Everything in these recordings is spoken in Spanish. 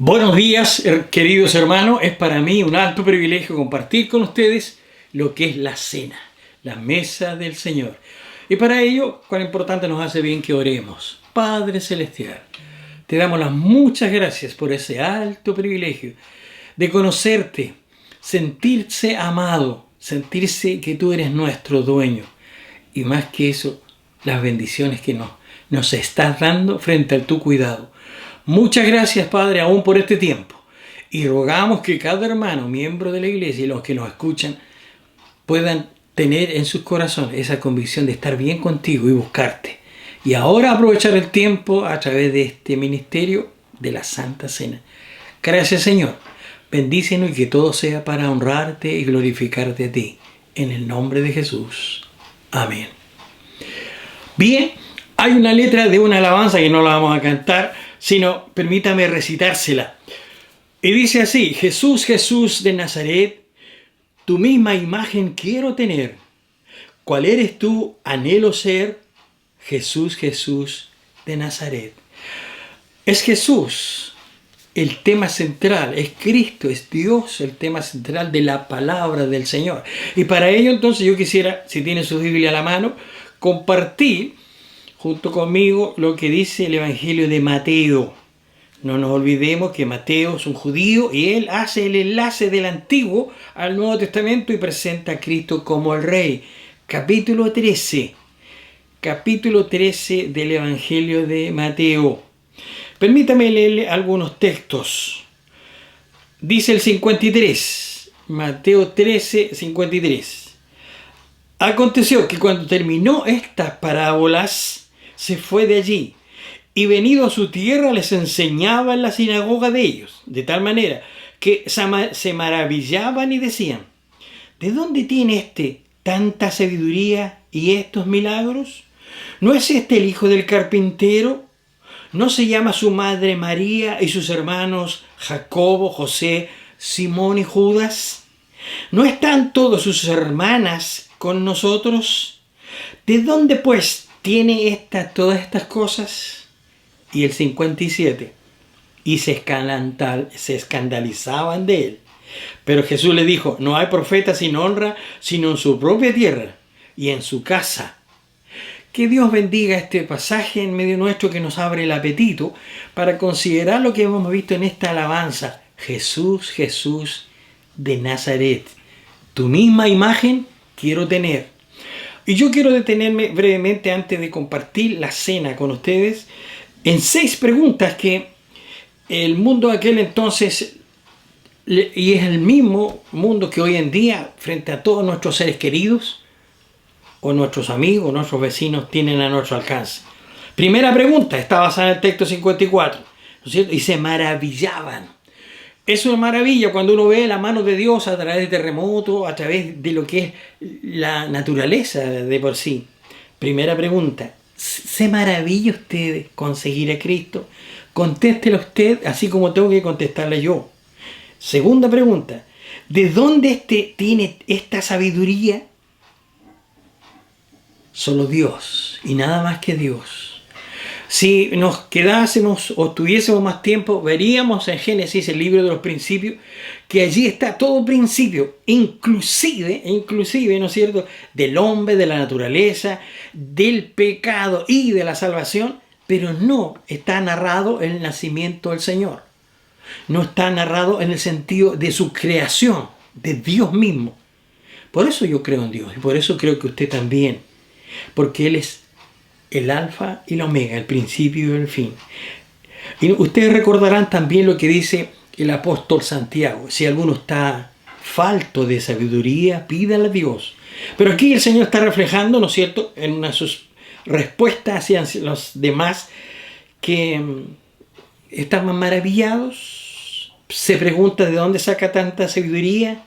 Buenos días, queridos hermanos. Es para mí un alto privilegio compartir con ustedes lo que es la cena, la mesa del Señor. Y para ello, cuán importante nos hace bien que oremos. Padre Celestial, te damos las muchas gracias por ese alto privilegio de conocerte, sentirse amado, sentirse que tú eres nuestro dueño. Y más que eso, las bendiciones que nos estás dando frente a tu cuidado. Muchas gracias, Padre, aún por este tiempo. Y rogamos que cada hermano, miembro de la iglesia y los que nos escuchan, puedan tener en sus corazones esa convicción de estar bien contigo y buscarte. Y ahora aprovechar el tiempo a través de este ministerio de la Santa Cena. Gracias, Señor. Bendícenos y que todo sea para honrarte y glorificarte a ti. En el nombre de Jesús. Amén. Bien, hay una letra de una alabanza que no la vamos a cantar, sino permítame recitársela. Y dice así: Jesús, Jesús de Nazaret, tu misma imagen quiero tener. ¿Cuál eres tú? Anhelo ser. Jesús, Jesús de Nazaret. Es Jesús el tema central, es Cristo, es Dios el tema central de la palabra del Señor. Y para ello entonces yo quisiera, si tiene su Biblia a la mano, compartir junto conmigo lo que dice el Evangelio de Mateo. No nos olvidemos que Mateo es un judío y él hace el enlace del Antiguo al Nuevo Testamento y presenta a Cristo como el Rey. Capítulo 13 del Evangelio de Mateo. Permítame leerle algunos textos. Dice el 53, Mateo 13, 53. Aconteció que cuando terminó estas parábolas, se fue de allí, y venido a su tierra les enseñaba en la sinagoga de ellos, de tal manera que se maravillaban y decían: ¿de dónde tiene éste tanta sabiduría y estos milagros? ¿No es este el hijo del carpintero? ¿No se llama su madre María y sus hermanos Jacobo, José, Simón y Judas? ¿No están todas sus hermanas con nosotros? ¿De dónde pues tiene todas estas cosas? Y el 57, y se escandalizaban de él. Pero Jesús le dijo: no hay profeta sin honra, sino en su propia tierra y en su casa. Que Dios bendiga este pasaje en medio nuestro, que nos abre el apetito para considerar lo que hemos visto en esta alabanza. Jesús, Jesús de Nazaret, tu misma imagen quiero tener. Y yo quiero detenerme brevemente antes de compartir la cena con ustedes en 6 preguntas que el mundo de aquel entonces, y es el mismo mundo que hoy en día, frente a todos nuestros seres queridos, o nuestros amigos, o nuestros vecinos, tienen a nuestro alcance. Primera pregunta, está basada en el texto 54, ¿no es cierto? Y se maravillaban. Es una maravilla cuando uno ve la mano de Dios a través de terremotos, a través de lo que es la naturaleza de por sí. Primera pregunta, ¿se maravilla usted de conseguir a Cristo? Contéstela usted así como tengo que contestarla yo. Segunda pregunta, ¿de dónde tiene esta sabiduría? Solo Dios y nada más que Dios. Si nos quedásemos o tuviésemos más tiempo, veríamos en Génesis, el libro de los principios, que allí está todo principio, inclusive, ¿no es cierto?, del hombre, de la naturaleza, del pecado y de la salvación, pero no está narrado el nacimiento del Señor. No está narrado en el sentido de su creación, de Dios mismo. Por eso yo creo en Dios y por eso creo que usted también, porque Él es el alfa y la omega, el principio y el fin. Y ustedes recordarán también lo que dice el apóstol Santiago: si alguno está falto de sabiduría, pídale a Dios. Pero aquí el Señor está reflejando, ¿no es cierto?, en una de sus respuestas hacia los demás, que están maravillados, se pregunta de dónde saca tanta sabiduría,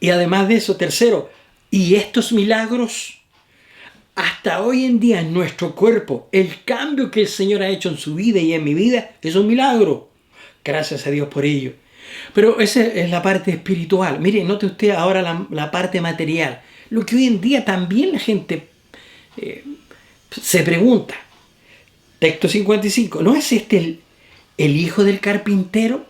y además de eso, tercero, ¿y estos milagros? Hasta hoy en día en nuestro cuerpo, el cambio que el Señor ha hecho en su vida y en mi vida es un milagro. Gracias a Dios por ello. Pero esa es la parte espiritual. Mire, note usted ahora la parte material. Lo que hoy en día también la gente se pregunta. Texto 55. ¿No es este el hijo del carpintero?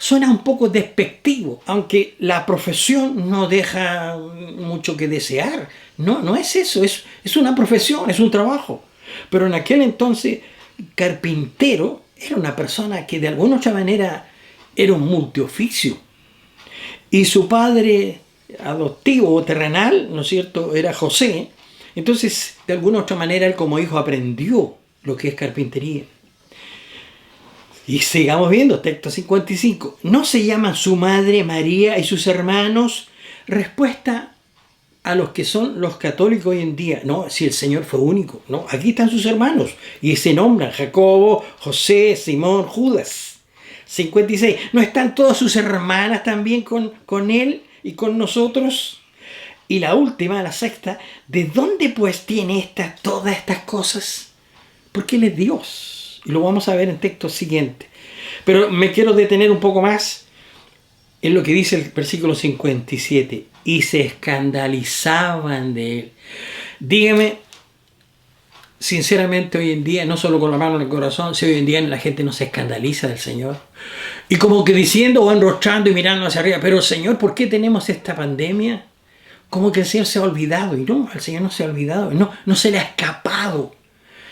suena un poco despectivo, aunque la profesión no deja mucho que desear. No, no es eso, es una profesión, es un trabajo. Pero en aquel entonces, carpintero era una persona que de alguna otra manera era un multioficio. Y su padre adoptivo o terrenal, ¿no es cierto?, era José. Entonces, de alguna otra manera, él como hijo aprendió lo que es carpintería. Y sigamos viendo, texto 55. ¿No se llaman su madre María y sus hermanos? Respuesta a los que son los católicos hoy en día. No, si el Señor fue único. No, aquí están sus hermanos. Y se nombran Jacobo, José, Simón, Judas. 56. ¿No están todas sus hermanas también con él y con nosotros? Y la última, la sexta. ¿De dónde pues tiene todas estas cosas? Porque Él es Dios. Y lo vamos a ver en texto siguiente. Pero me quiero detener un poco más en lo que dice el versículo 57. Y se escandalizaban de Él. Dígame, sinceramente hoy en día, no solo con la mano en el corazón, si hoy en día la gente no se escandaliza del Señor. Y como que diciendo o enrostrando y mirando hacia arriba, pero Señor, ¿por qué tenemos esta pandemia? Como que el Señor se ha olvidado. Y no, el Señor no se ha olvidado. No se le ha escapado.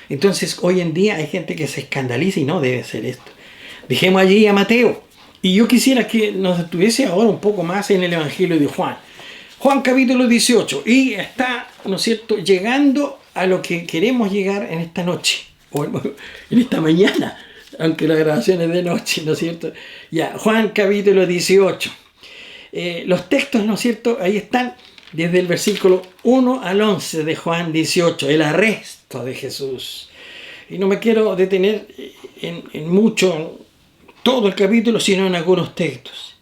Entonces, hoy en día hay gente que se escandaliza y no debe ser esto. Dejemos allí a Mateo. Y yo quisiera que nos detuviese ahora un poco más en el Evangelio de Juan. Juan capítulo 18. Y está, ¿no es cierto?, llegando a lo que queremos llegar en esta noche. O en esta mañana. Aunque la grabación es de noche, ¿no es cierto? Ya, Juan capítulo 18. Los textos, ¿no es cierto?, ahí están desde el versículo 1 al 11 de Juan 18, el arresto de Jesús. Y no me quiero detener en mucho, todo el capítulo, sino en algunos textos.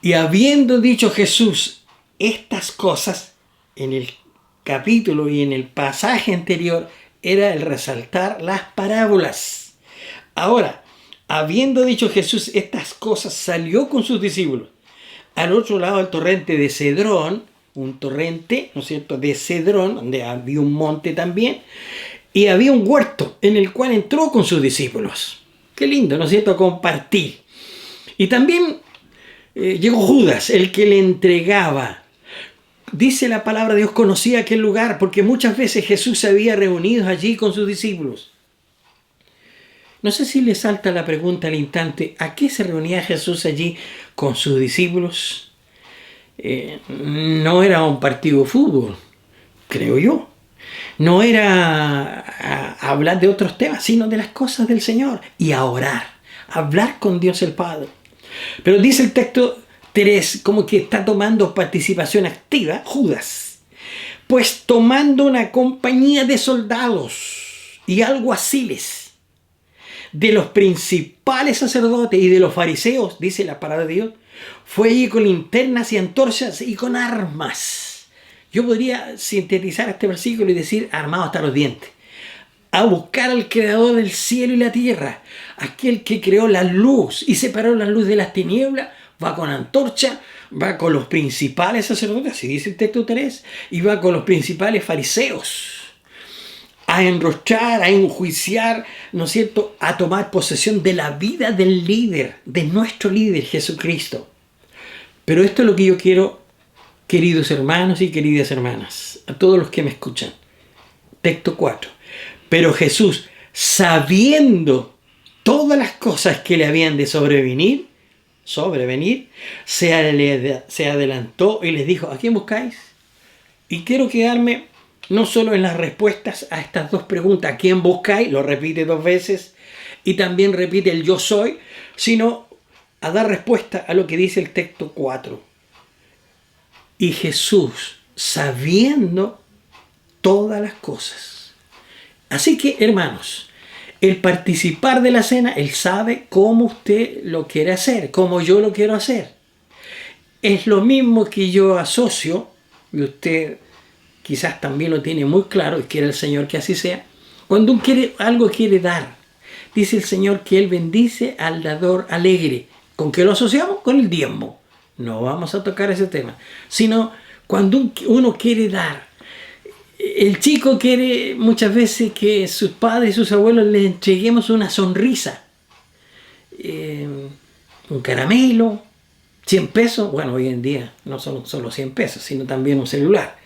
Y habiendo dicho Jesús estas cosas, en el capítulo y en el pasaje anterior, era el resaltar las parábolas. Ahora, habiendo dicho Jesús estas cosas, salió con sus discípulos al otro lado del torrente de Cedrón, un torrente, ¿no es cierto?, de Cedrón, donde había un monte también, y había un huerto en el cual entró con sus discípulos. Qué lindo, ¿no es cierto?, compartir. Y también llegó Judas, el que le entregaba. Dice la palabra de Dios, conocía aquel lugar, porque muchas veces Jesús se había reunido allí con sus discípulos. No sé si le salta la pregunta al instante, ¿a qué se reunía Jesús allí con sus discípulos? No era un partido de fútbol, creo yo. No era a hablar de otros temas, sino de las cosas del Señor y a orar, a hablar con Dios el Padre. Pero dice el texto 3, como que está tomando participación activa, Judas, pues tomando una compañía de soldados y alguaciles, de los principales sacerdotes y de los fariseos, dice la palabra de Dios, fue allí con linternas y antorchas y con armas. Yo podría sintetizar este versículo y decir armado hasta los dientes. A buscar al creador del cielo y la tierra, aquel que creó la luz y separó la luz de las tinieblas, va con antorcha, va con los principales sacerdotes, así dice el texto 3, y va con los principales fariseos a enrostrar, a enjuiciar, ¿no es cierto?, a tomar posesión de la vida del líder, de nuestro líder Jesucristo. Pero esto es lo que yo quiero, queridos hermanos y queridas hermanas, a todos los que me escuchan. Texto 4. Pero Jesús, sabiendo todas las cosas que le habían de sobrevenir, se adelantó y les dijo, ¿a quién buscáis? Y quiero quedarme no solo en las respuestas a estas dos preguntas, ¿a quién buscáis? Lo repite 2 veces y también repite el yo soy, sino a dar respuesta a lo que dice el texto 4. Y Jesús, sabiendo todas las cosas. Así que, hermanos, el participar de la cena, Él sabe cómo usted lo quiere hacer, cómo yo lo quiero hacer. Es lo mismo que yo asocio, y usted quizás también lo tiene muy claro, y quiere el Señor que así sea, cuando algo quiere dar. Dice el Señor que Él bendice al dador alegre. ¿Con qué lo asociamos? Con el diezmo. No vamos a tocar ese tema. Sino cuando uno quiere dar. El chico quiere muchas veces que sus padres y sus abuelos le entreguemos una sonrisa. un caramelo, 100 pesos. Bueno, hoy en día no son solo 100 pesos, sino también un celular.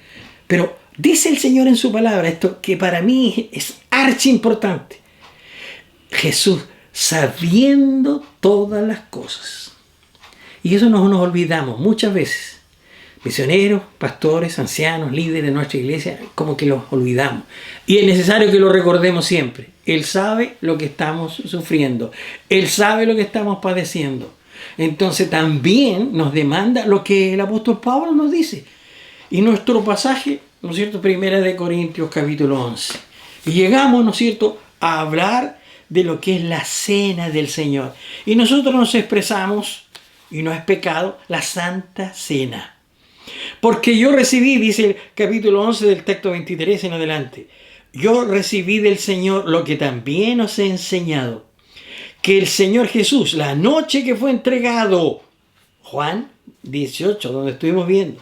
Pero dice el Señor en su palabra esto que para mí es archi importante. Jesús, sabiendo todas las cosas. Y eso nos olvidamos muchas veces. Misioneros, pastores, ancianos, líderes de nuestra iglesia, como que los olvidamos. Y es necesario que lo recordemos siempre. Él sabe lo que estamos sufriendo. Él sabe lo que estamos padeciendo. Entonces también nos demanda lo que el apóstol Pablo nos dice. Y nuestro pasaje, ¿no es cierto? Primera de Corintios capítulo 11. Y llegamos, ¿no es cierto?, a hablar de lo que es la cena del Señor. Y nosotros nos expresamos, y no es pecado, la Santa Cena. Porque yo recibí, dice el capítulo 11 del texto 23 en adelante, yo recibí del Señor lo que también os he enseñado, que el Señor Jesús, la noche que fue entregado, Juan 18, donde estuvimos viendo,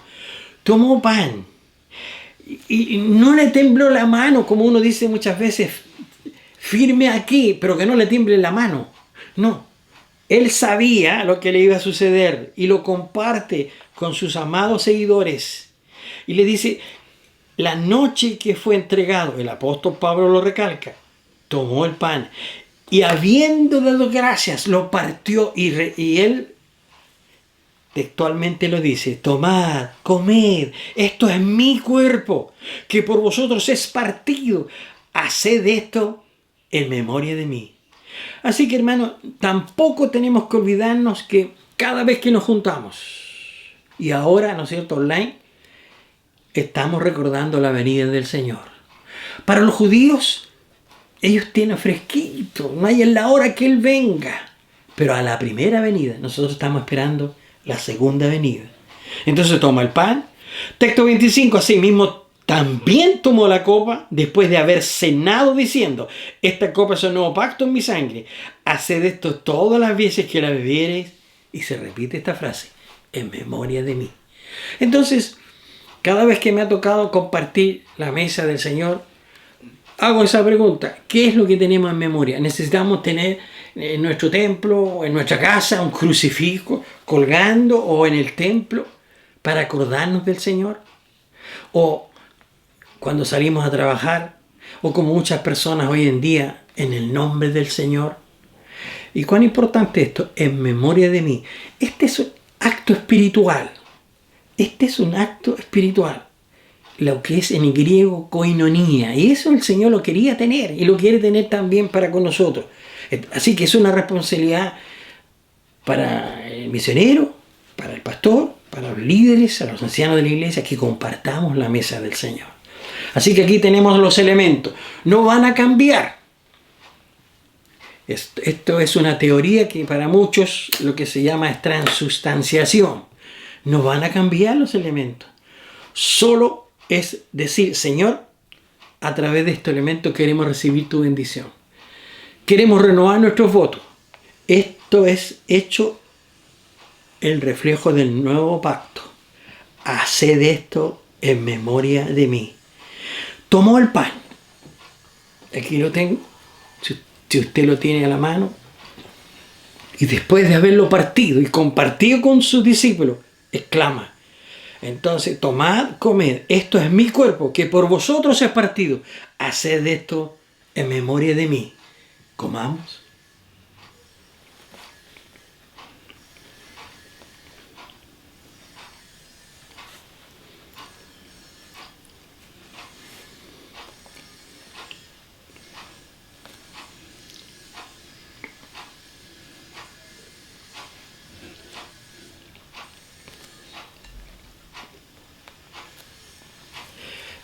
tomó pan y no le tembló la mano, como uno dice muchas veces, firme aquí, pero que no le tiemble la mano. No, él sabía lo que le iba a suceder y lo comparte con sus amados seguidores. Y le dice, la noche que fue entregado, el apóstol Pablo lo recalca, tomó el pan y habiendo dado gracias, lo partió y él textualmente lo dice, tomad, comed, esto es mi cuerpo, que por vosotros es partido, haced esto en memoria de mí. Así que, hermano, tampoco tenemos que olvidarnos que cada vez que nos juntamos, y ahora, ¿no es cierto?, online, estamos recordando la venida del Señor. Para los judíos, ellos tienen fresquito, no hay en la hora que Él venga. Pero a la primera venida, nosotros estamos esperando la segunda venida. Entonces toma el pan. Texto 25, asimismo, también tomó la copa después de haber cenado diciendo, esta copa es un nuevo pacto en mi sangre. Haced esto todas las veces que la bebiereis. Y se repite esta frase, en memoria de mí. Entonces, cada vez que me ha tocado compartir la mesa del Señor, hago esa pregunta, ¿qué es lo que tenemos en memoria? ¿Necesitamos tener en nuestro templo, en nuestra casa, un crucifijo colgando o en el templo para acordarnos del Señor? ¿O cuando salimos a trabajar, o como muchas personas hoy en día, en el nombre del Señor? ¿Y cuán importante esto? En memoria de mí. Este es un acto espiritual. Este es un acto espiritual. Lo que es en griego koinonía. Y eso el Señor lo quería tener y lo quiere tener también para con nosotros. Así que es una responsabilidad para el misionero, para el pastor, para los líderes, a los ancianos de la iglesia, que compartamos la mesa del Señor. Así que aquí tenemos los elementos. No van a cambiar. Esto es una teoría que para muchos lo que se llama es transustanciación. No van a cambiar los elementos. Solo es decir, Señor, a través de estos elementos queremos recibir tu bendición. Queremos renovar nuestros votos. Esto es hecho el reflejo del nuevo pacto. Haced esto en memoria de mí. Tomó el pan. Aquí lo tengo. Si usted lo tiene a la mano. Y después de haberlo partido y compartido con sus discípulos, exclama. Entonces, tomad, comed. Esto es mi cuerpo, que por vosotros es partido. Haced esto en memoria de mí. Comamos.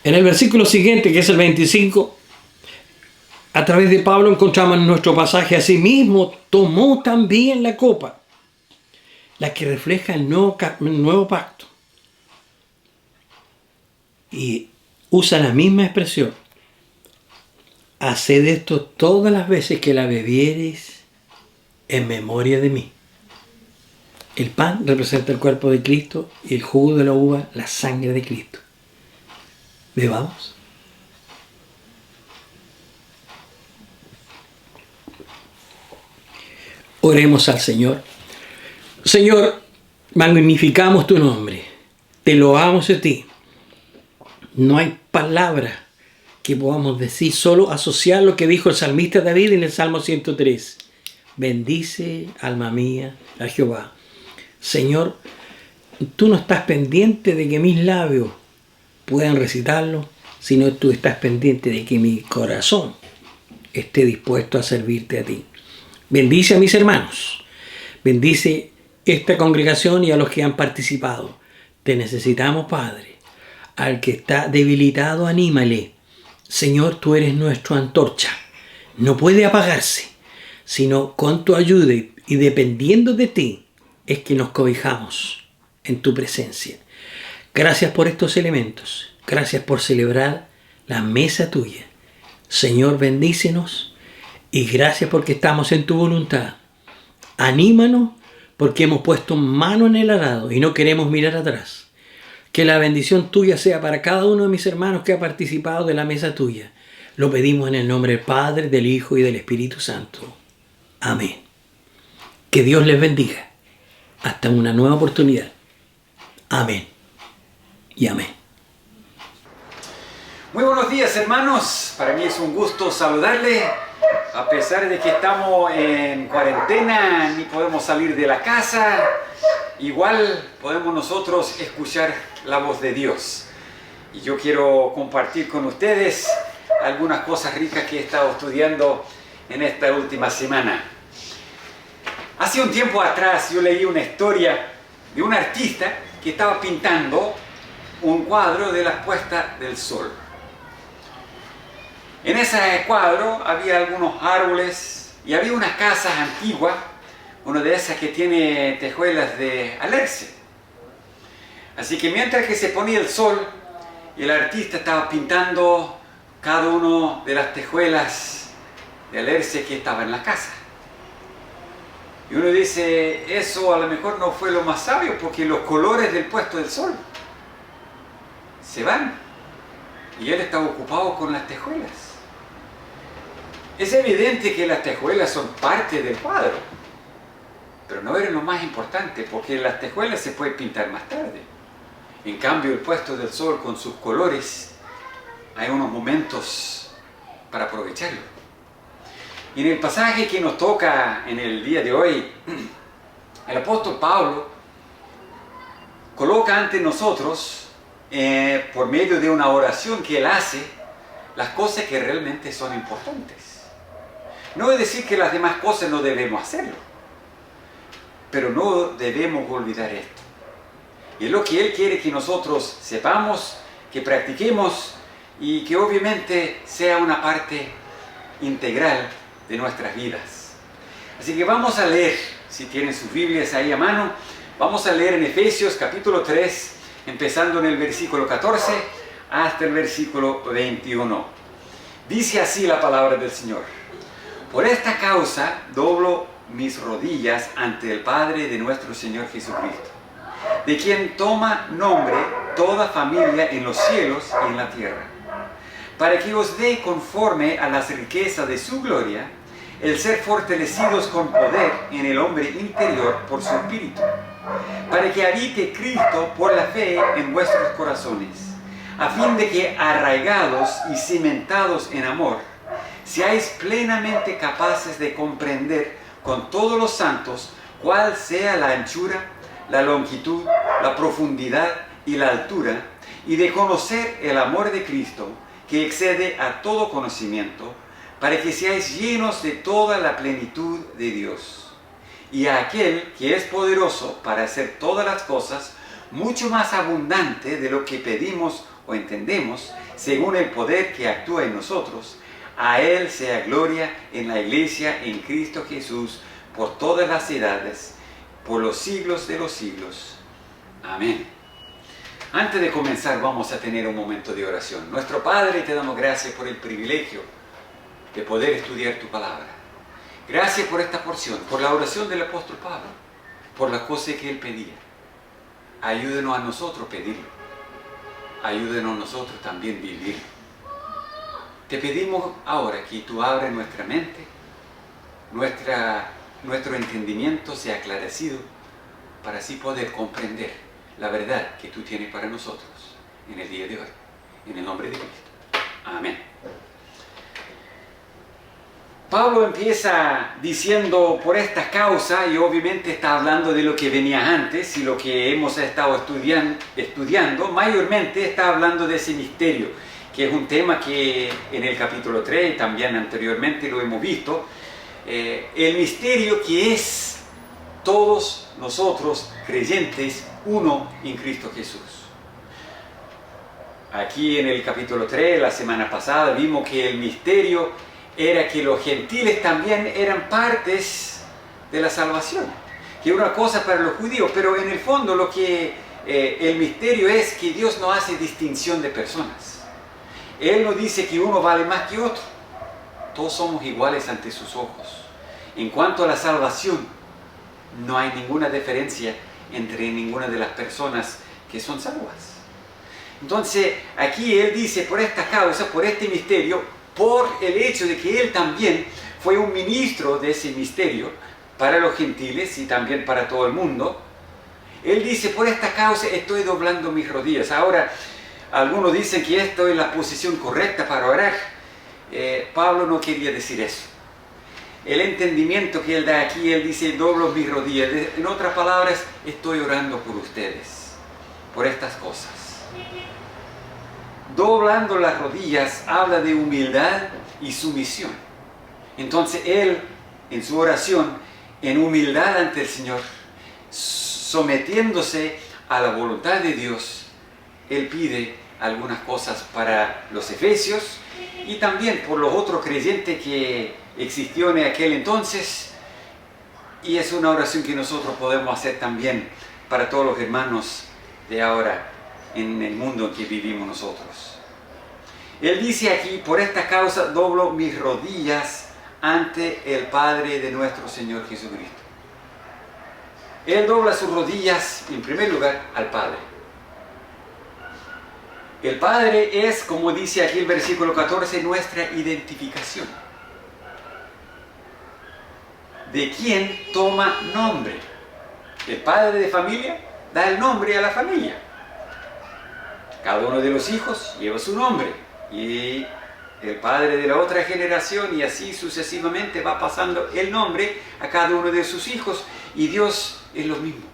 En el versículo siguiente, que es el 25, a través de Pablo encontramos en nuestro pasaje, asimismo tomó también la copa, la que refleja el nuevo pacto. Y usa la misma expresión. Haced esto todas las veces que la bebiereis en memoria de mí. El pan representa el cuerpo de Cristo y el jugo de la uva, la sangre de Cristo. Bebamos. Oremos al Señor. Señor, magnificamos tu nombre, te loamos a ti. No hay palabra que podamos decir, solo asociar lo que dijo el salmista David en el Salmo 103. Bendice, alma mía, a Jehová. Señor, tú no estás pendiente de que mis labios puedan recitarlo, sino tú estás pendiente de que mi corazón esté dispuesto a servirte a ti. Bendice a mis hermanos, bendice esta congregación y a los que han participado. Te necesitamos, Padre. Al que está debilitado, anímale. Señor, tú eres nuestra antorcha. No puede apagarse, sino con tu ayuda y dependiendo de ti es que nos cobijamos en tu presencia. Gracias por estos elementos. Gracias por celebrar la mesa tuya. Señor, bendícenos y gracias porque estamos en tu voluntad. Anímanos porque hemos puesto mano en el arado y no queremos mirar atrás. Que la bendición tuya sea para cada uno de mis hermanos que ha participado de la mesa tuya. Lo pedimos en el nombre del Padre, del Hijo y del Espíritu Santo. Amén. Que Dios les bendiga. Hasta una nueva oportunidad. Amén. Y amén. Muy buenos días, hermanos. Para mí es un gusto saludarles. A pesar de que estamos en cuarentena, ni podemos salir de la casa, igual podemos nosotros escuchar la voz de Dios. Y yo quiero compartir con ustedes algunas cosas ricas que he estado estudiando en esta última semana. Hace un tiempo atrás yo leí una historia de un artista que estaba pintando un cuadro de la puesta del sol. En ese cuadro había algunos árboles y había unas casas antiguas, una de esas que tiene tejuelas de alerce. Así que mientras que se ponía el sol, el artista estaba pintando cada una de las tejuelas de alerce que estaban en la casa. Y uno dice, eso a lo mejor no fue lo más sabio, porque los colores del puesto del sol se van. Y él estaba ocupado con las tejuelas. Es evidente que las tejuelas son parte del cuadro, pero no eran lo más importante, porque las tejuelas se pueden pintar más tarde. En cambio, el puesto del sol con sus colores, hay unos momentos para aprovecharlo. Y en el pasaje que nos toca en el día de hoy, el apóstol Pablo coloca ante nosotros, por medio de una oración que él hace, las cosas que realmente son importantes. No es decir que las demás cosas no debemos hacerlo, pero no debemos olvidar esto. Y es lo que él quiere que nosotros sepamos, que practiquemos y que obviamente sea una parte integral de nuestras vidas. Así que vamos a leer, si tienen sus Biblias ahí a mano, vamos a leer en Efesios capítulo 3, empezando en el versículo 14 hasta el versículo 21. Dice así la palabra del Señor. Por esta causa doblo mis rodillas ante el Padre de nuestro Señor Jesucristo, de quien toma nombre toda familia en los cielos y en la tierra, para que os dé conforme a las riquezas de su gloria, el ser fortalecidos con poder en el hombre interior por su espíritu, para que habite Cristo por la fe en vuestros corazones, a fin de que arraigados y cimentados en amor, seáis plenamente capaces de comprender con todos los santos cuál sea la anchura, la longitud, la profundidad y la altura, y de conocer el amor de Cristo, que excede a todo conocimiento, para que seáis llenos de toda la plenitud de Dios. Y a aquel que es poderoso para hacer todas las cosas, mucho más abundante de lo que pedimos o entendemos, según el poder que actúa en nosotros, a Él sea gloria en la Iglesia, en Cristo Jesús, por todas las edades, por los siglos de los siglos. Amén. Antes de comenzar vamos a tener un momento de oración. Nuestro Padre, te damos gracias por el privilegio de poder estudiar tu palabra. Gracias por esta porción, por la oración del apóstol Pablo, por las cosas que él pedía. Ayúdenos a nosotros pedirlo. Ayúdenos a nosotros también vivirlo. Te pedimos ahora que tú abras nuestra mente, nuestro entendimiento sea aclarecido, para así poder comprender la verdad que tú tienes para nosotros en el día de hoy. En el nombre de Cristo. Amén. Pablo empieza diciendo por esta causa, y obviamente está hablando de lo que venía antes y lo que hemos estado estudiando, mayormente está hablando de ese misterio, que es un tema que en el capítulo 3 y también anteriormente lo hemos visto, el misterio que es todos nosotros creyentes, uno en Cristo Jesús. Aquí en el capítulo 3, la semana pasada, vimos que el misterio era que los gentiles también eran partes de la salvación, que era una cosa para los judíos, pero en el fondo lo que el misterio es que Dios no hace distinción de personas. Él no dice que uno vale más que otro. Todos somos iguales ante sus ojos. En cuanto a la salvación, no hay ninguna diferencia entre ninguna de las personas que son salvas. Entonces, aquí él dice, por esta causa, por este misterio, por el hecho de que él también fue un ministro de ese misterio para los gentiles y también para todo el mundo, él dice, por esta causa estoy doblando mis rodillas. Ahora, algunos dicen que esto es la posición correcta para orar. Pablo no quería decir eso. El entendimiento que él da aquí, él dice, doblo mis rodillas. En otras palabras, estoy orando por ustedes, por estas cosas. Doblando las rodillas habla de humildad y sumisión. Entonces él, en su oración, en humildad ante el Señor, sometiéndose a la voluntad de Dios, él pide algunas cosas para los efesios y también por los otros creyentes que existió en aquel entonces, y es una oración que nosotros podemos hacer también para todos los hermanos de ahora en el mundo en que vivimos nosotros. Él dice aquí, por esta causa doblo mis rodillas ante el Padre de nuestro Señor Jesucristo. Él dobla sus rodillas, en primer lugar, al Padre. El Padre es, como dice aquí el versículo 14, nuestra identificación. De quien toma nombre. El padre de familia da el nombre a la familia. Cada uno de los hijos lleva su nombre. Y el padre de la otra generación, y así sucesivamente va pasando el nombre a cada uno de sus hijos. Y Dios es lo mismo.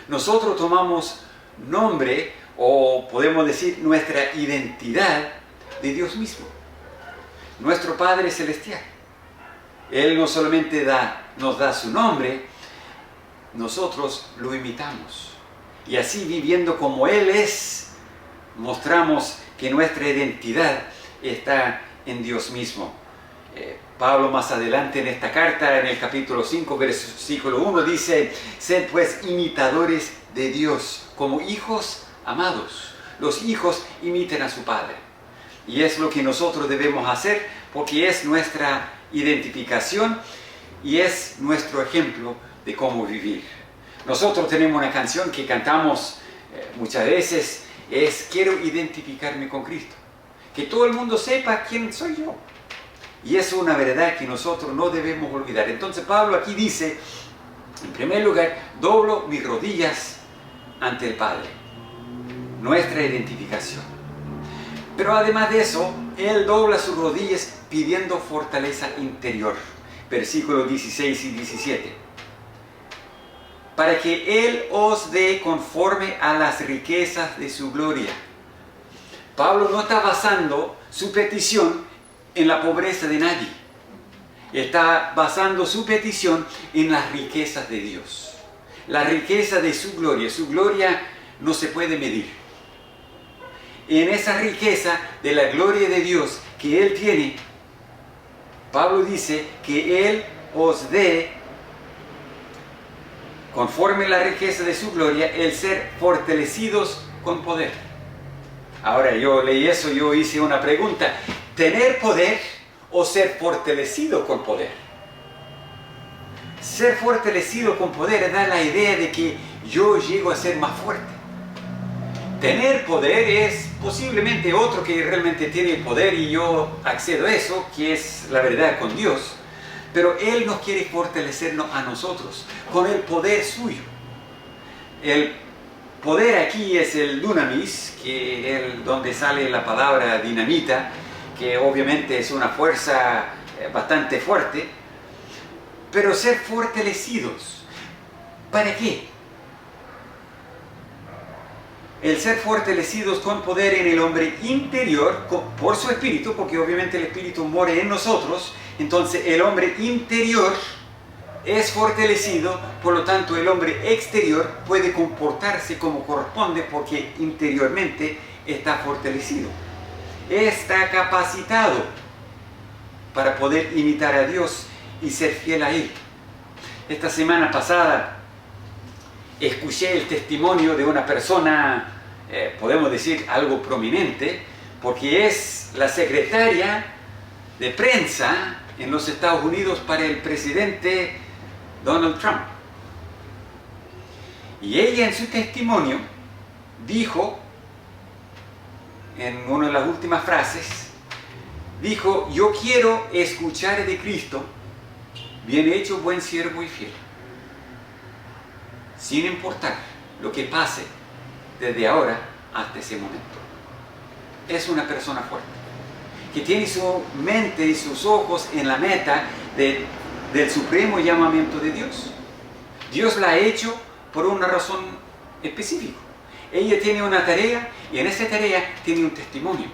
Nosotros tomamos nombre, o podemos decir nuestra identidad, de Dios mismo. Nuestro Padre Celestial. Él no solamente nos da su nombre, nosotros lo imitamos. Y así, viviendo como Él es, mostramos que nuestra identidad está en Dios mismo. Pablo más adelante en esta carta, en el capítulo 5, versículo 1, dice, sed pues imitadores de Dios, como hijos amados. Los hijos imiten a su Padre. Y es lo que nosotros debemos hacer, porque es nuestra identificación y es nuestro ejemplo de cómo vivir. Nosotros tenemos una canción que cantamos muchas veces, es quiero identificarme con Cristo, que todo el mundo sepa quién soy yo, y es una verdad que nosotros no debemos olvidar. Entonces Pablo aquí dice, en primer lugar, doblo mis rodillas ante el Padre, nuestra identificación. Pero además de eso, él dobla sus rodillas pidiendo fortaleza interior. Versículos 16 y 17. Para que Él os dé conforme a las riquezas de su gloria. Pablo no está basando su petición en la pobreza de nadie. Está basando su petición en las riquezas de Dios. La riqueza de su gloria. Su gloria no se puede medir. En esa riqueza de la gloria de Dios que Él tiene, Pablo dice que Él os dé, conforme a la riqueza de su gloria, el ser fortalecidos con poder. Ahora yo leí eso, yo hice una pregunta. ¿Tener poder o ser fortalecido con poder? Ser fortalecido con poder da la idea de que yo llego a ser más fuerte. Tener poder es posiblemente otro que realmente tiene poder y yo accedo a eso, que es la verdad con Dios. Pero Él nos quiere fortalecernos a nosotros con el poder suyo. el poder aquí es el dunamis, que es donde sale la palabra dinamita, que obviamente es una fuerza bastante fuerte, pero ser fortalecidos. ¿Para qué? El ser fortalecidos con poder en el hombre interior, por su espíritu, porque obviamente el espíritu mora en nosotros, entonces el hombre interior es fortalecido, por lo tanto el hombre exterior puede comportarse como corresponde porque interiormente está fortalecido. Está capacitado para poder imitar a Dios y ser fiel a Él. Esta semana pasada escuché el testimonio de una persona, podemos decir algo prominente, porque es la secretaria de prensa en los Estados Unidos para el presidente Donald Trump. Y ella en su testimonio dijo, en una de las últimas frases, dijo: yo quiero escuchar de Cristo, bien hecho, buen siervo y fiel, sin importar lo que pase desde ahora hasta ese momento. Es una persona fuerte, que tiene su mente y sus ojos en la meta del supremo llamamiento de Dios. Dios la ha hecho por una razón específica. Ella tiene una tarea y en esa tarea tiene un testimonio.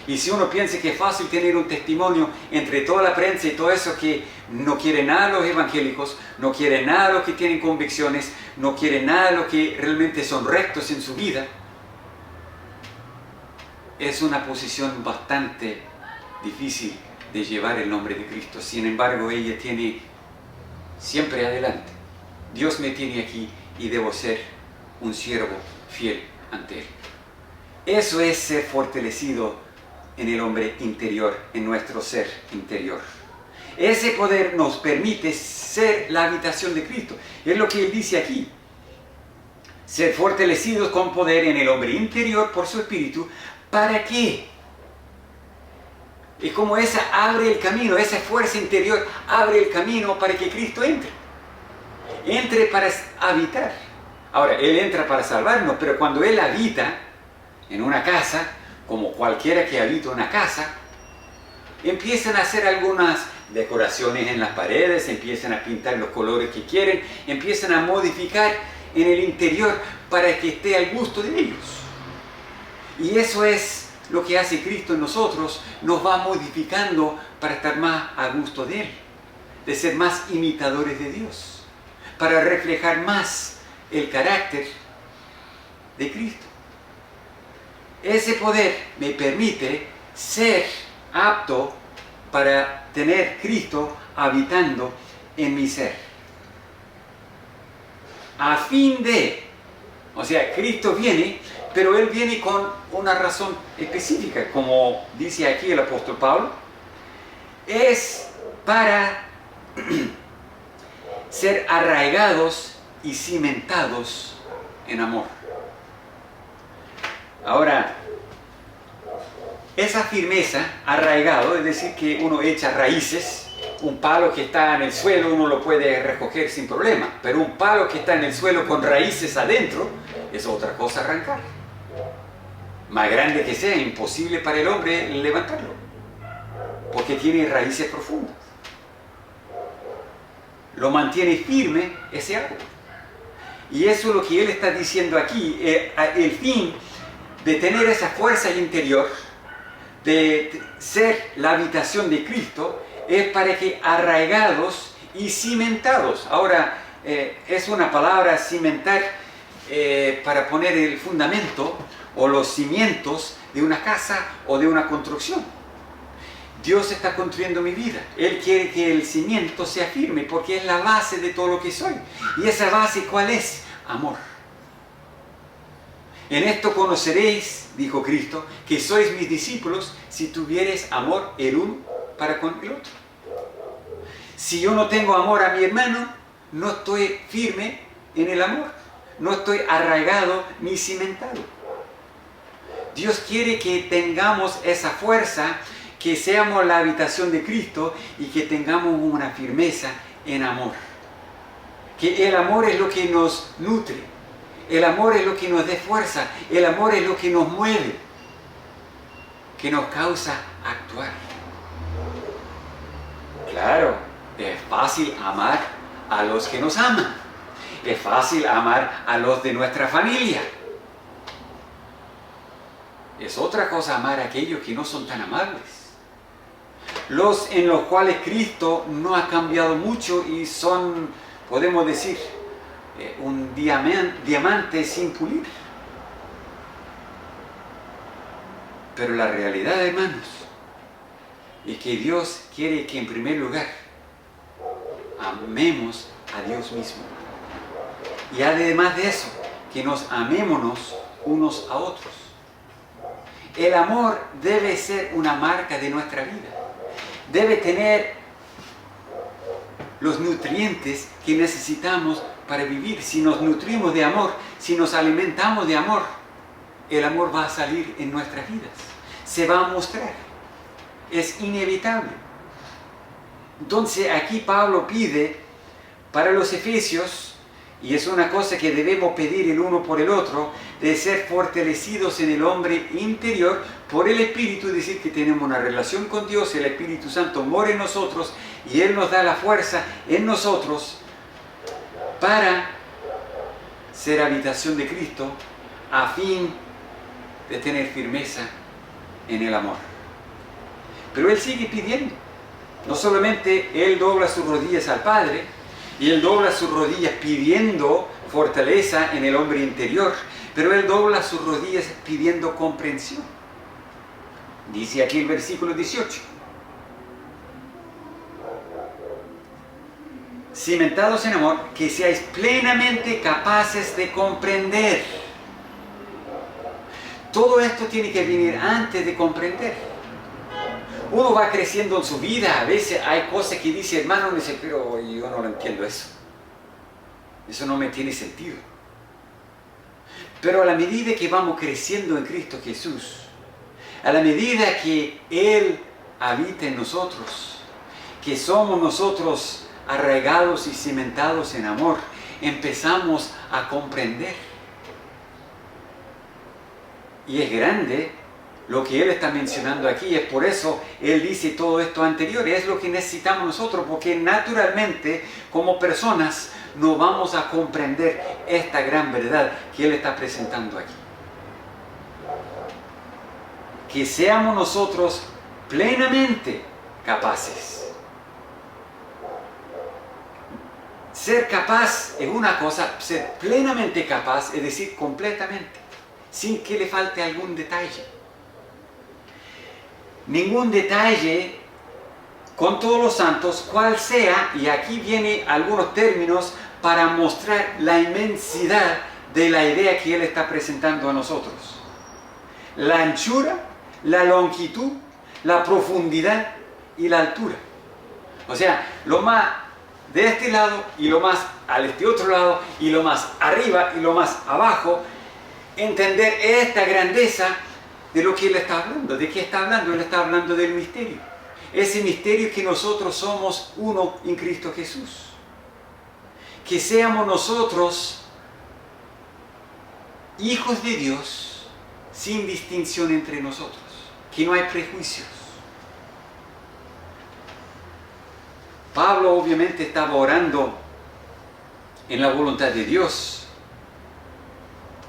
Y si uno piensa que es fácil tener un testimonio entre toda la prensa y todo eso que no quiere nada a los evangélicos, no quiere nada a los que tienen convicciones, no quiere nada a los que realmente son rectos en su vida, es una posición bastante difícil de llevar el nombre de Cristo. Sin embargo, ella tiene siempre adelante: Dios me tiene aquí y debo ser un siervo fiel ante Él. Eso es ser fortalecido en el hombre interior, en nuestro ser interior. Ese poder nos permite ser la habitación de Cristo. Es lo que Él dice aquí: ser fortalecidos con poder en el hombre interior por su espíritu. ¿Para qué? Es como esa abre el camino, esa fuerza interior abre el camino para que Cristo entre. Entre para habitar. Ahora, Él entra para salvarnos, pero cuando Él habita en una casa, como cualquiera que habita una casa, empiezan a hacer algunas decoraciones en las paredes, empiezan a pintar los colores que quieren, empiezan a modificar en el interior para que esté al gusto de ellos. Y eso es lo que hace Cristo en nosotros, nos va modificando para estar más a gusto de Él, de ser más imitadores de Dios, para reflejar más el carácter de Cristo. Ese poder me permite ser apto para tener Cristo habitando en mi ser. A fin de, o sea, Cristo viene, pero Él viene con una razón específica, como dice aquí el apóstol Pablo, es para ser arraigados y cimentados en amor. Ahora, esa firmeza, arraigado, es decir, que uno echa raíces. Un palo que está en el suelo uno lo puede recoger sin problema, pero un palo que está en el suelo con raíces adentro es otra cosa arrancar. Más grande que sea, imposible para el hombre levantarlo, porque tiene raíces profundas. Lo mantiene firme ese árbol. Y eso es lo que Él está diciendo aquí, el fin de tener esa fuerza interior, de ser la habitación de Cristo, es para que arraigados y cimentados. Ahora, es una palabra cimentar para poner el fundamento o los cimientos de una casa o de una construcción. Dios está construyendo mi vida. Él quiere que el cimiento sea firme porque es la base de todo lo que soy. ¿Y esa base cuál es? Amor. En esto conoceréis, dijo Cristo, que sois mis discípulos si tuviereis amor el uno para con el otro. Si yo no tengo amor a mi hermano, no estoy firme en el amor. No estoy arraigado ni cimentado. Dios quiere que tengamos esa fuerza, que seamos la habitación de Cristo y que tengamos una firmeza en amor. Que el amor es lo que nos nutre, El amor es lo que nos dé fuerza, el amor es lo que nos mueve, que nos causa actuar. Claro, es fácil amar a los que nos aman, es fácil amar a los de nuestra familia. Es otra cosa amar a aquellos que no son tan amables, los en los cuales Cristo no ha cambiado mucho y son, podemos decir, un diamante sin pulir. Pero la realidad, hermanos, es que Dios quiere que en primer lugar amemos a Dios mismo. Y además de eso, que nos amémonos unos a otros. El amor debe ser una marca de nuestra vida. Debe tener los nutrientes que necesitamos para vivir. Si nos nutrimos de amor, si nos alimentamos de amor, el amor va a salir en nuestras vidas. Se va a mostrar. Es inevitable. Entonces aquí Pablo pide para los efesios, y es una cosa que debemos pedir el uno por el otro, de ser fortalecidos en el hombre interior por el Espíritu, es decir, que tenemos una relación con Dios, el Espíritu Santo mora en nosotros y Él nos da la fuerza en nosotros para ser habitación de Cristo a fin de tener firmeza en el amor. Pero Él sigue pidiendo. No solamente Él dobla sus rodillas al Padre, y Él dobla sus rodillas pidiendo fortaleza en el hombre interior, pero Él dobla sus rodillas pidiendo comprensión. Dice aquí el versículo 18. Cimentados en amor, que seáis plenamente capaces de comprender. Todo esto tiene que venir antes de comprender. Uno va creciendo en su vida, a veces hay cosas que dice, hermano, dice, pero yo no lo entiendo eso. Eso no me tiene sentido. Pero a la medida que vamos creciendo en Cristo Jesús, a la medida que Él habita en nosotros, que somos nosotros arraigados y cimentados en amor, empezamos a comprender. Y es grande lo que Él está mencionando aquí, es por eso Él dice todo esto anterior, es lo que necesitamos nosotros, porque naturalmente como personas no vamos a comprender esta gran verdad que Él está presentando aquí. Que seamos nosotros plenamente capaces. Ser capaz es una cosa, ser plenamente capaz, es decir, completamente, sin que le falte algún detalle. Ningún detalle con todos los santos, cual sea, y aquí vienen algunos términos para mostrar la inmensidad de la idea que Él está presentando a nosotros. La anchura, la longitud, la profundidad y la altura. O sea, lo más de este lado y lo más al este otro lado y lo más arriba y lo más abajo, entender esta grandeza de lo que Él está hablando. ¿De qué está hablando? Él está hablando del misterio. Ese misterio es que nosotros somos uno en Cristo Jesús. Que seamos nosotros hijos de Dios sin distinción entre nosotros. Que no hay prejuicios. Pablo obviamente estaba orando en la voluntad de Dios,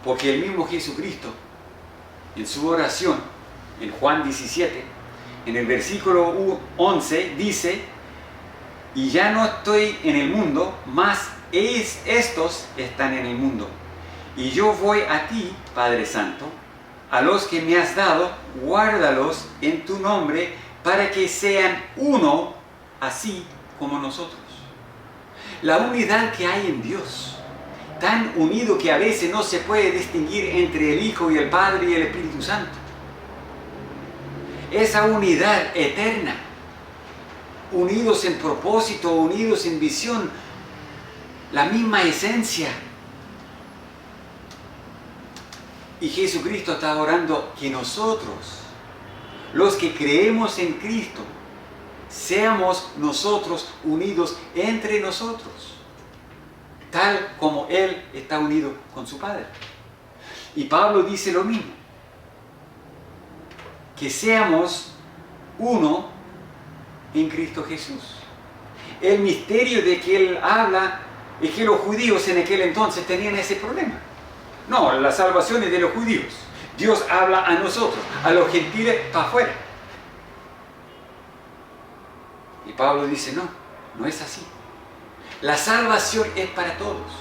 porque el mismo Jesucristo, en su oración, en Juan 17, en el versículo 11, dice, y ya no estoy en el mundo, mas estos están en el mundo. Y yo voy a ti, Padre Santo, a los que me has dado, guárdalos en tu nombre, para que sean uno, así como nosotros. La unidad que hay en Dios, tan unido que a veces no se puede distinguir entre el Hijo y el Padre y el Espíritu Santo. Esa unidad eterna, unidos en propósito, unidos en visión, la misma esencia. Y Jesucristo está orando que nosotros, los que creemos en Cristo, seamos nosotros unidos entre nosotros. tal como Él está unido con su Padre. Y Pablo dice lo mismo, que seamos uno en Cristo Jesús. El misterio de que Él habla es que los judíos en aquel entonces tenían ese problema. No, la salvación es de los judíos. Dios habla a nosotros, a los gentiles para afuera. Y Pablo dice, no, no es así. La salvación es para todos.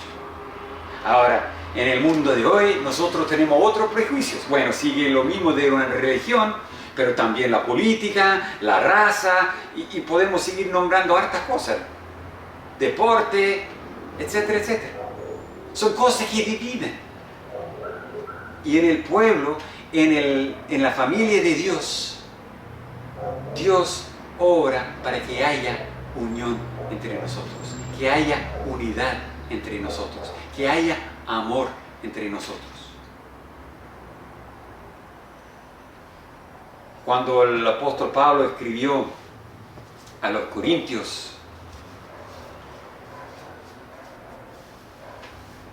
Ahora, en el mundo de hoy nosotros tenemos otros prejuicios. Bueno, sigue lo mismo de una religión, pero también la política, la raza, y podemos seguir nombrando hartas cosas. Deporte, etcétera, etcétera. Son cosas que dividen. Y en el pueblo, en la familia de Dios, Dios obra para que haya unión entre nosotros, que haya unidad entre nosotros, que haya amor entre nosotros. Cuando el apóstol Pablo escribió a los Corintios,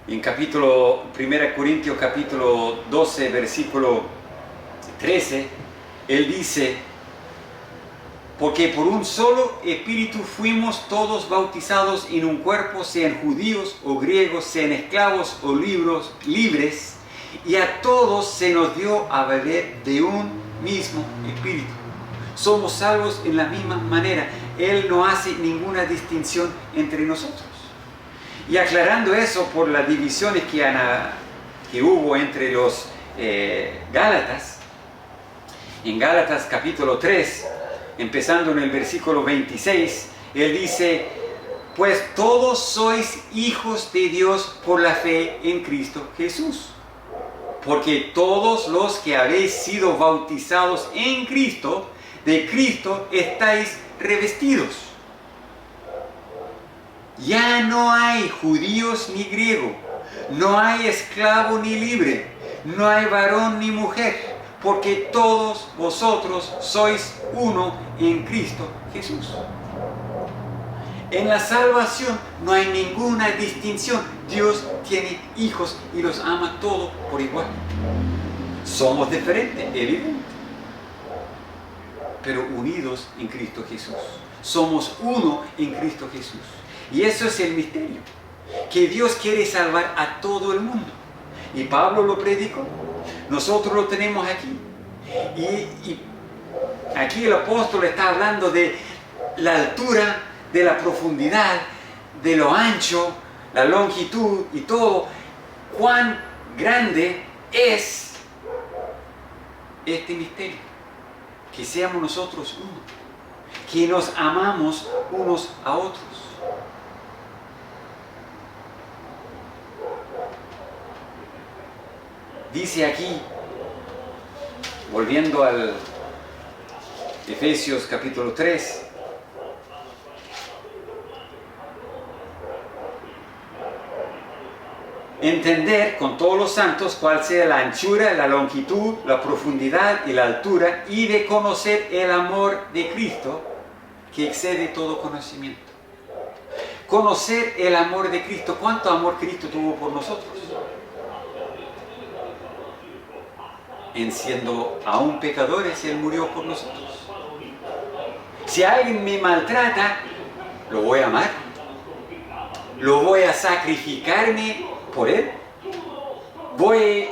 en 1 Corintios capítulo 12, versículo 13, él dice, porque por un solo espíritu fuimos todos bautizados en un cuerpo, sean judíos o griegos, sean esclavos o libres, y a todos se nos dio a beber de un mismo espíritu. Somos salvos en la misma manera. Él no hace ninguna distinción entre nosotros. Y aclarando eso por las divisiones que hubo entre los Gálatas, en Gálatas capítulo 3, empezando en el versículo 26, él dice, pues todos sois hijos de Dios por la fe en Cristo Jesús. Porque todos los que habéis sido bautizados en Cristo, de Cristo estáis revestidos. Ya no hay judíos ni griego, no hay esclavo ni libre, no hay varón ni mujer, porque todos vosotros sois uno en Cristo Jesús. En la salvación no hay ninguna distinción. Dios tiene hijos y los ama todos por igual. Somos diferentes, evidente, pero unidos en Cristo Jesús. Somos uno en Cristo Jesús. Y eso es el misterio, que Dios quiere salvar a todo el mundo. Y Pablo lo predicó. Nosotros lo tenemos aquí. Y aquí el apóstol está hablando de la altura, de la profundidad, de lo ancho, la longitud y todo. Cuán grande es este misterio. Que seamos nosotros uno. Que nos amamos unos a otros. Dice aquí, volviendo al Efesios capítulo 3, entender con todos los santos cuál sea la anchura, la longitud, la profundidad y la altura, y de conocer el amor de Cristo que excede todo conocimiento. Conocer el amor de Cristo. ¿Cuánto amor Cristo tuvo por nosotros? En siendo aún pecadores, Él murió por nosotros. Si alguien me maltrata, lo voy a amar. Lo voy a sacrificarme por Él. Voy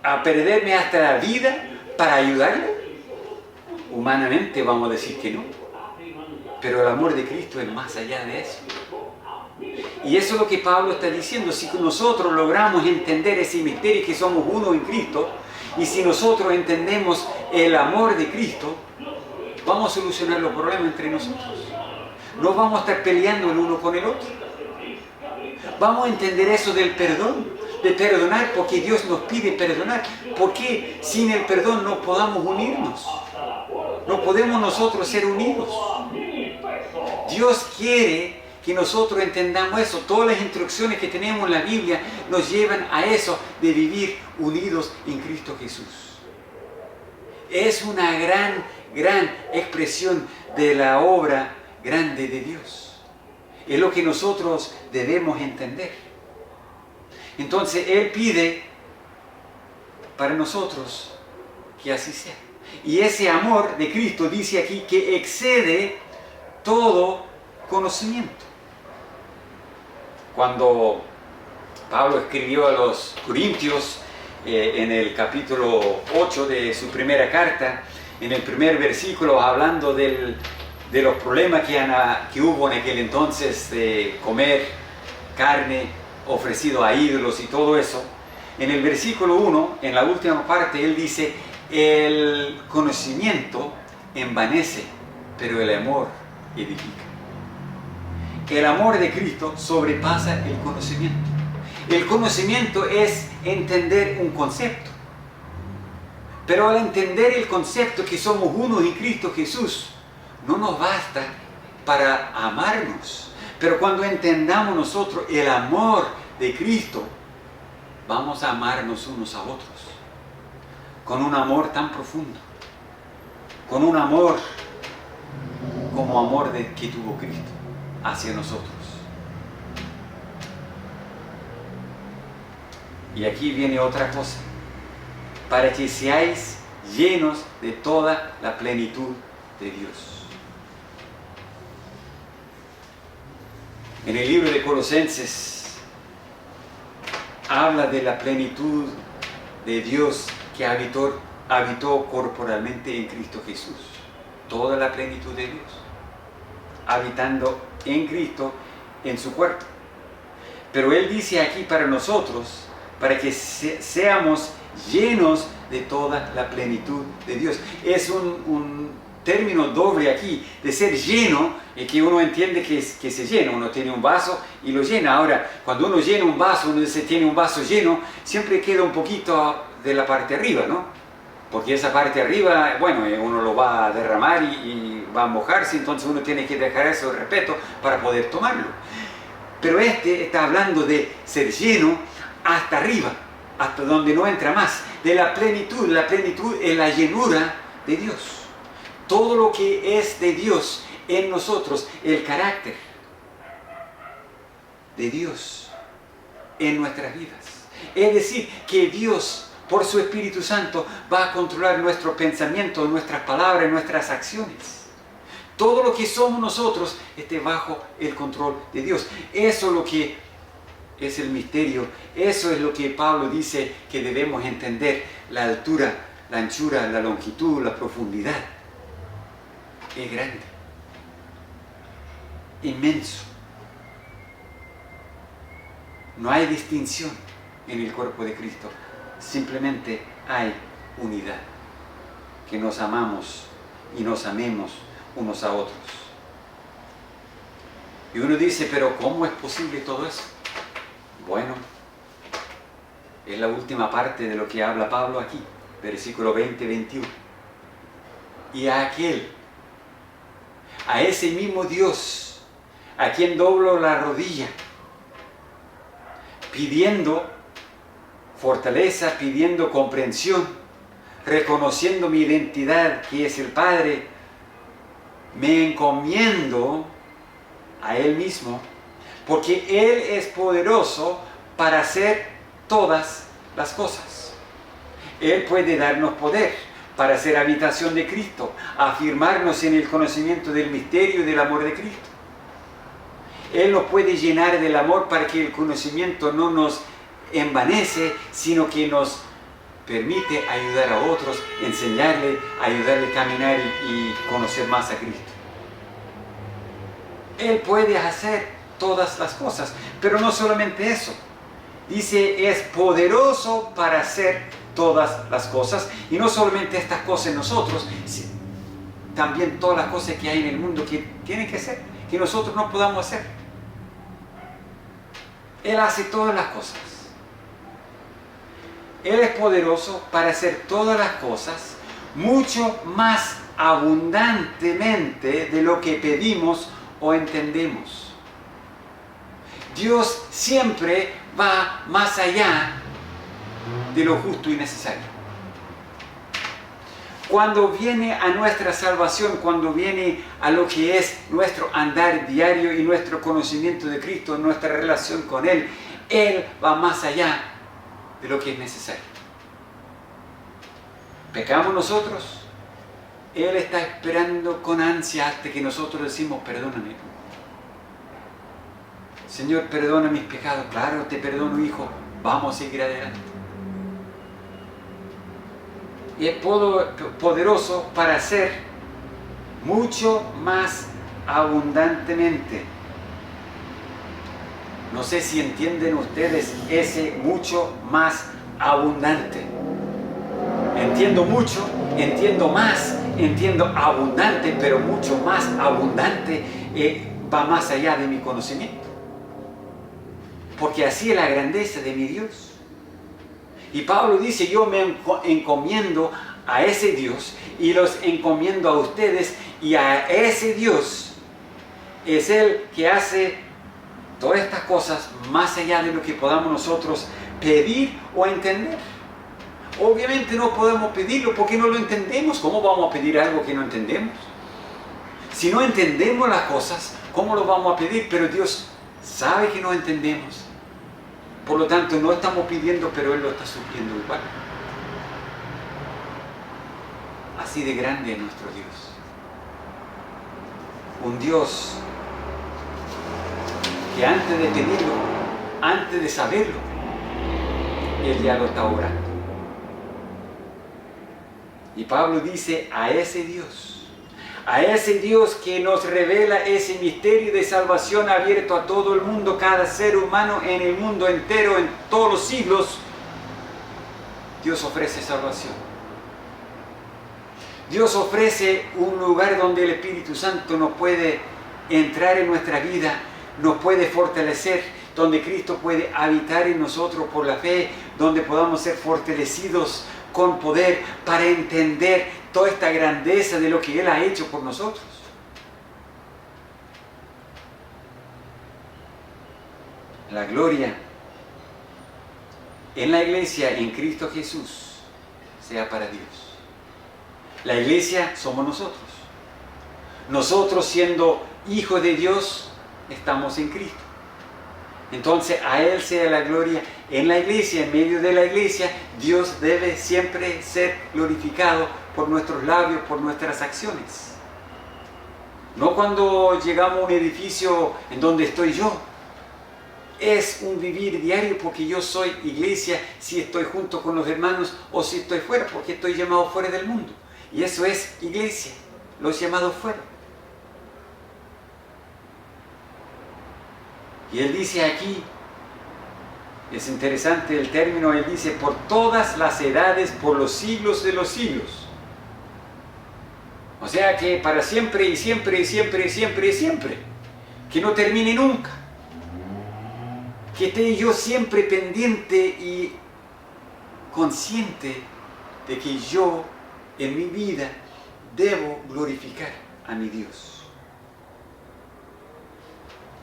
a perderme hasta la vida para ayudarle. Humanamente vamos a decir que no. Pero el amor de Cristo es más allá de eso. Y eso es lo que Pablo está diciendo. Si nosotros logramos entender ese misterio que somos uno en Cristo, y si nosotros entendemos el amor de Cristo, vamos a solucionar los problemas entre nosotros. No vamos a estar peleando el uno con el otro. Vamos a entender eso del perdón, de perdonar, porque Dios nos pide perdonar. Porque sin el perdón no podamos unirnos. No podemos nosotros ser unidos. Dios quiere que nosotros entendamos eso. Todas las instrucciones que tenemos en la Biblia nos llevan a eso, de vivir unidos en Cristo Jesús. Es una gran expresión de la obra grande de Dios. Es lo que nosotros debemos entender. Entonces Él pide para nosotros que así sea. Y ese amor de Cristo dice aquí que excede todo conocimiento. Cuando Pablo escribió a los Corintios en el capítulo 8 de su primera carta, en el primer versículo, hablando de los problemas que hubo en aquel entonces de comer carne ofrecido a ídolos y todo eso, en el versículo 1, en la última parte, él dice: el conocimiento envanece, pero el amor edifica. El amor de Cristo sobrepasa el conocimiento. El conocimiento es entender un concepto. Pero al entender el concepto que somos uno en Cristo Jesús, no nos basta para amarnos. Pero cuando entendamos nosotros el amor de Cristo, vamos a amarnos unos a otros. Con un amor tan profundo. Con un amor como amor que tuvo Cristo hacia nosotros. Y aquí viene otra cosa. Para que seáis llenos de toda la plenitud de Dios. En el libro de Colosenses habla de la plenitud de Dios que habitó corporalmente en Cristo Jesús. Toda la plenitud de Dios. Habitando en Cristo, en su cuerpo. Pero Él dice aquí para nosotros, para que seamos llenos de toda la plenitud de Dios. Es un término doble aquí, de ser lleno, y que uno entiende que se llena. Uno tiene un vaso y lo llena. Ahora, cuando uno llena un vaso, uno dice tiene un vaso lleno, siempre queda un poquito de la parte arriba, ¿no? Porque esa parte arriba, bueno, uno lo va a derramar y va a mojarse, entonces uno tiene que dejar eso de respeto para poder tomarlo. Pero este está hablando de ser lleno hasta arriba, hasta donde no entra más, de la plenitud. La plenitud es la llenura de Dios. Todo lo que es de Dios en nosotros, el carácter de Dios en nuestras vidas. Es decir, que Dios, por su Espíritu Santo, va a controlar nuestros pensamientos, nuestras palabras, nuestras acciones. Todo lo que somos nosotros esté bajo el control de Dios. Eso es lo que es el misterio. Eso es lo que Pablo dice que debemos entender. La altura, la anchura, la longitud, la profundidad. Es grande. Inmenso. No hay distinción en el cuerpo de Cristo. Simplemente hay unidad. Que nos amamos y nos amemos unos a otros. Y uno dice, pero ¿cómo es posible todo eso? Bueno, es la última parte de lo que habla Pablo aquí, versículo 20-21. Y a ese mismo Dios, a quien doblo la rodilla, pidiendo fortaleza, pidiendo comprensión, reconociendo mi identidad, que es el Padre, me encomiendo a Él mismo, porque Él es poderoso para hacer todas las cosas. Él puede darnos poder para hacer habitación de Cristo, afirmarnos en el conocimiento del misterio y del amor de Cristo. Él nos puede llenar del amor para que el conocimiento no nos envanece, sino que nos permite ayudar a otros, enseñarle, ayudarle a caminar y conocer más a Cristo. Él puede hacer todas las cosas, pero no solamente eso. Dice, es poderoso para hacer todas las cosas, y no solamente estas cosas en nosotros, también todas las cosas que hay en el mundo que tienen que hacer, que nosotros no podamos hacer. Él hace todas las cosas. Él es poderoso para hacer todas las cosas mucho más abundantemente de lo que pedimos o entendemos. Dios siempre va más allá de lo justo y necesario. Cuando viene a nuestra salvación, cuando viene a lo que es nuestro andar diario y nuestro conocimiento de Cristo, nuestra relación con Él, Él va más allá de lo que es necesario. ¿Pecamos nosotros? Él está esperando con ansia hasta que nosotros decimos, perdóname. Señor, perdona mis pecados. Claro, te perdono, hijo. Vamos a seguir adelante. Y es poderoso para hacer mucho más abundantemente. No sé si entienden ustedes ese mucho más abundante. Entiendo mucho, entiendo más, entiendo abundante, pero mucho más abundante va más allá de mi conocimiento. Porque así es la grandeza de mi Dios. Y Pablo dice, yo me encomiendo a ese Dios y los encomiendo a ustedes, y a ese Dios es el que hace todas estas cosas más allá de lo que podamos nosotros pedir o entender. Obviamente no podemos pedirlo porque no lo entendemos. ¿Cómo vamos a pedir algo que no entendemos? Si no entendemos las cosas, ¿cómo lo vamos a pedir? Pero Dios sabe que no entendemos. Por lo tanto, no estamos pidiendo, pero Él lo está supliendo igual. Así de grande es nuestro Dios. Un Dios que antes de pedirlo, antes de saberlo, Él ya lo está obrando. Y Pablo dice, a ese Dios que nos revela ese misterio de salvación abierto a todo el mundo, cada ser humano en el mundo entero, en todos los siglos, Dios ofrece salvación. Dios ofrece un lugar donde el Espíritu Santo nos puede entrar en nuestra vida, nos puede fortalecer, donde Cristo puede habitar en nosotros por la fe, donde podamos ser fortalecidos con poder para entender toda esta grandeza de lo que Él ha hecho por nosotros. La gloria en la iglesia, en Cristo Jesús, sea para Dios. La iglesia somos nosotros. Nosotros, siendo hijos de Dios, estamos en Cristo. Entonces a Él sea la gloria en la iglesia, en medio de la iglesia. Dios debe siempre ser glorificado por nuestros labios, por nuestras acciones. No cuando llegamos a un edificio en donde estoy yo. Es un vivir diario porque yo soy iglesia si estoy junto con los hermanos o si estoy fuera, porque estoy llamado fuera del mundo. Y eso es iglesia, los llamados fuera. Y Él dice aquí, es interesante el término, Él dice, por todas las edades, por los siglos de los siglos. O sea que para siempre y siempre y siempre y siempre y siempre. Que no termine nunca. Que esté yo siempre pendiente y consciente de que yo en mi vida debo glorificar a mi Dios.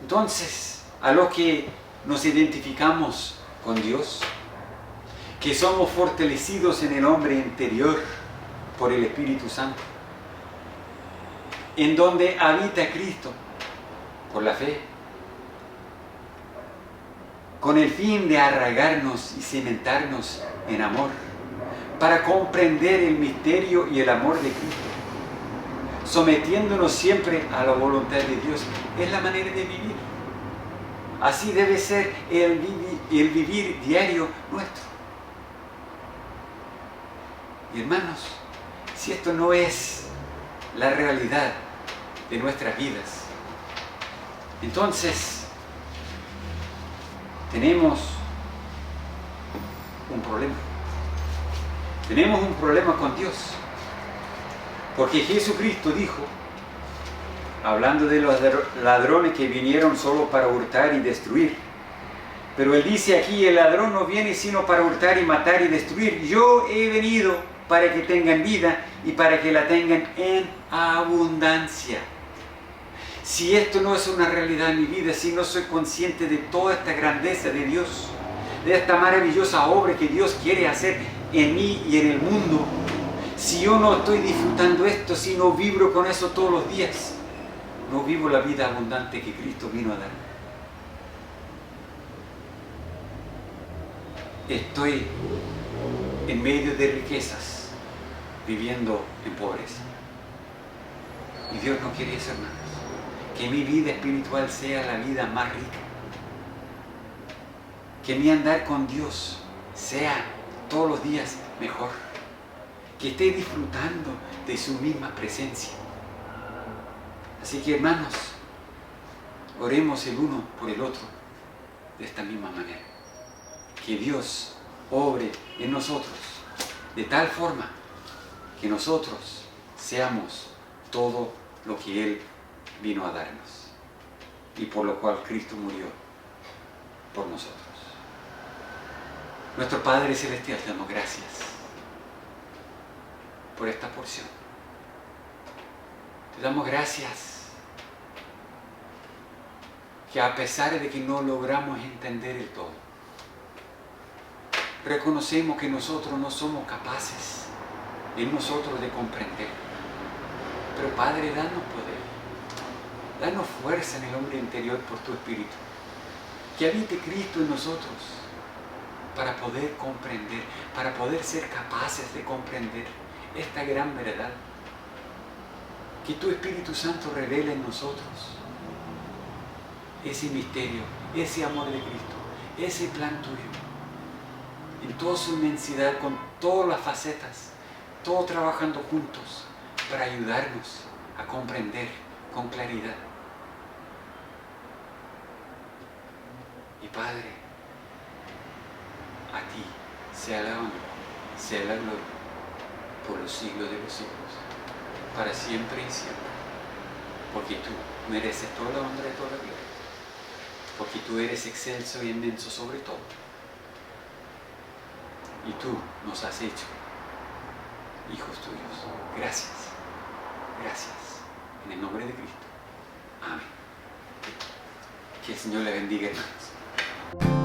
Entonces, a los que nos identificamos con Dios, que somos fortalecidos en el hombre interior por el Espíritu Santo, en donde habita Cristo por la fe, con el fin de arraigarnos y cimentarnos en amor, para comprender el misterio y el amor de Cristo, sometiéndonos siempre a la voluntad de Dios. Es la manera de vivir. Así debe ser el vivir diario nuestro. Y hermanos, si esto no es la realidad de nuestras vidas, entonces tenemos un problema. Tenemos un problema con Dios. Porque Jesucristo dijo, hablando de los ladrones que vinieron solo para hurtar y destruir, pero Él dice aquí, el ladrón no viene sino para hurtar y matar y destruir. Yo he venido para que tengan vida y para que la tengan en abundancia. Si esto no es una realidad en mi vida, si no soy consciente de toda esta grandeza de Dios, de esta maravillosa obra que Dios quiere hacer en mí y en el mundo, si yo no estoy disfrutando esto, si no vibro con eso todos los días, no vivo la vida abundante que Cristo vino a dar. estoy en medio de riquezas, viviendo en pobreza. Y Dios no quiere eso, hermanos. Que mi vida espiritual sea la vida más rica. Que mi andar con Dios sea todos los días mejor. Que esté disfrutando de su misma presencia. Así que, hermanos, oremos el uno por el otro de esta misma manera. Que Dios obre en nosotros de tal forma que nosotros seamos todo lo que Él vino a darnos y por lo cual Cristo murió por nosotros. Nuestro Padre Celestial, te damos gracias por esta porción. Te damos gracias que a pesar de que no logramos entender el todo, reconocemos que nosotros no somos capaces en nosotros de comprender. Pero Padre, danos poder, danos fuerza en el hombre interior por tu Espíritu, que habite Cristo en nosotros para poder comprender, para poder ser capaces de comprender esta gran verdad. Que tu Espíritu Santo revele en nosotros ese misterio, ese amor de Cristo, ese plan tuyo, en toda su inmensidad, con todas las facetas, todos trabajando juntos para ayudarnos a comprender con claridad. Y Padre, a ti sea la honra, sea la gloria, por los siglos de los siglos, para siempre y siempre, porque tú mereces toda la honra y toda la gloria, porque tú eres excelso y inmenso sobre todo, y tú nos has hecho hijos tuyos. Gracias, gracias, en el nombre de Cristo. Amén. Que el Señor le bendiga, hermanos.